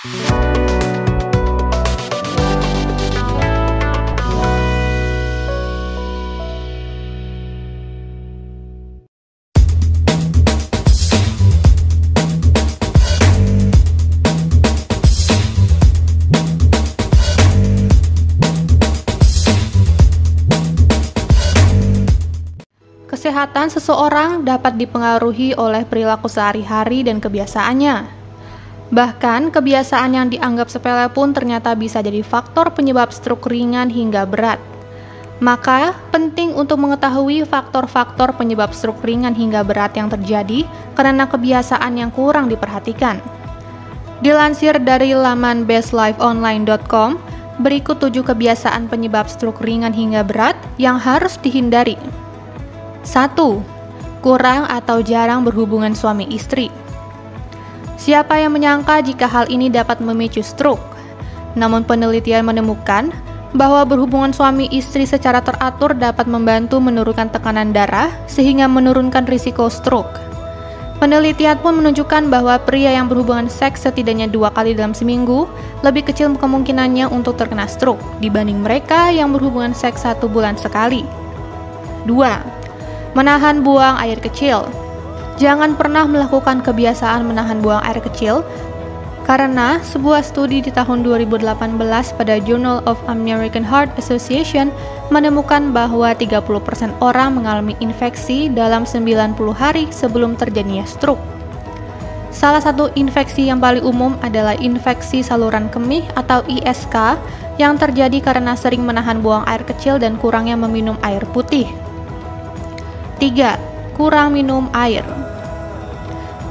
Kesehatan seseorang dapat dipengaruhi oleh perilaku sehari-hari dan kebiasaannya. Bahkan, kebiasaan yang dianggap sepele pun ternyata bisa jadi faktor penyebab stroke ringan hingga berat. Maka, penting untuk mengetahui faktor-faktor penyebab stroke ringan hingga berat yang terjadi karena kebiasaan yang kurang diperhatikan. Dilansir dari laman bestlifeonline.com, berikut 7 kebiasaan penyebab stroke ringan hingga berat yang harus dihindari. 1. Kurang atau jarang berhubungan suami istri. Siapa yang menyangka jika hal ini dapat memicu stroke? Namun penelitian menemukan bahwa berhubungan suami istri secara teratur dapat membantu menurunkan tekanan darah sehingga menurunkan risiko stroke. Penelitian pun menunjukkan bahwa pria yang berhubungan seks setidaknya 2 kali dalam seminggu lebih kecil kemungkinannya untuk terkena stroke dibanding mereka yang berhubungan seks 1 bulan sekali. 2. Menahan buang air kecil. Jangan pernah melakukan kebiasaan menahan buang air kecil karena sebuah studi di tahun 2018 pada Journal of American Heart Association menemukan bahwa 30% orang mengalami infeksi dalam 90 hari sebelum terjadinya stroke. Salah satu infeksi yang paling umum adalah infeksi saluran kemih atau ISK yang terjadi karena sering menahan buang air kecil dan kurangnya meminum air putih. 3. Kurang minum air.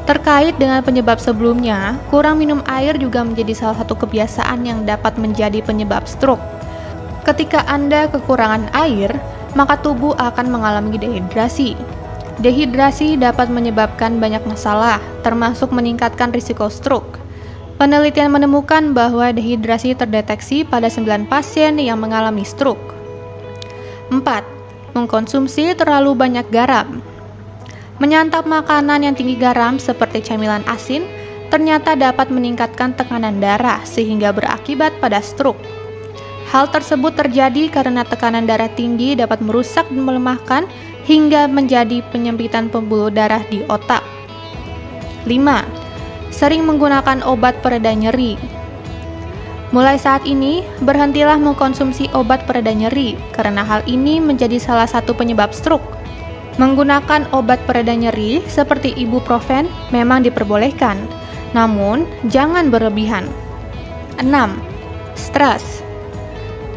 Terkait dengan penyebab sebelumnya, kurang minum air juga menjadi salah satu kebiasaan yang dapat menjadi penyebab stroke. Ketika Anda kekurangan air, maka tubuh akan mengalami dehidrasi. Dehidrasi dapat menyebabkan banyak masalah, termasuk meningkatkan risiko stroke. Penelitian menemukan bahwa dehidrasi terdeteksi pada 9 pasien yang mengalami stroke. 4. Mengkonsumsi terlalu banyak garam. Menyantap makanan yang tinggi garam seperti camilan asin ternyata dapat meningkatkan tekanan darah sehingga berakibat pada stroke. Hal tersebut terjadi karena tekanan darah tinggi dapat merusak dan melemahkan hingga menjadi penyempitan pembuluh darah di otak. 5. Sering menggunakan obat pereda nyeri. Mulai saat ini, berhentilah mengkonsumsi obat pereda nyeri, karena hal ini menjadi salah satu penyebab stroke. Menggunakan obat pereda nyeri seperti ibuprofen memang diperbolehkan, namun jangan berlebihan. 6. Stres.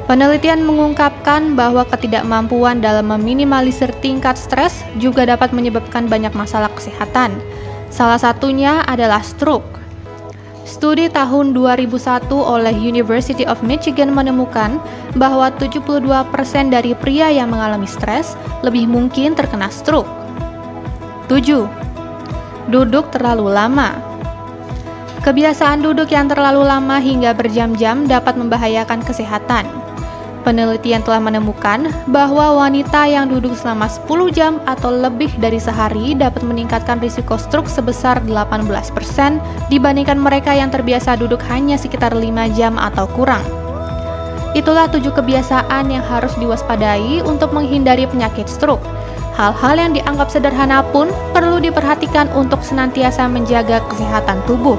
Penelitian mengungkapkan bahwa ketidakmampuan dalam meminimalisir tingkat stres juga dapat menyebabkan banyak masalah kesehatan. Salah satunya adalah stroke. Studi tahun 2001 oleh University of Michigan menemukan bahwa 72% dari pria yang mengalami stres lebih mungkin terkena stroke. 7. Duduk terlalu lama. Kebiasaan duduk yang terlalu lama hingga berjam-jam dapat membahayakan kesehatan. Penelitian telah menemukan bahwa wanita yang duduk selama 10 jam atau lebih dari sehari dapat meningkatkan risiko stroke sebesar 18% dibandingkan mereka yang terbiasa duduk hanya sekitar 5 jam atau kurang. Itulah 7 kebiasaan yang harus diwaspadai untuk menghindari penyakit stroke. Hal-hal yang dianggap sederhana pun perlu diperhatikan untuk senantiasa menjaga kesehatan tubuh.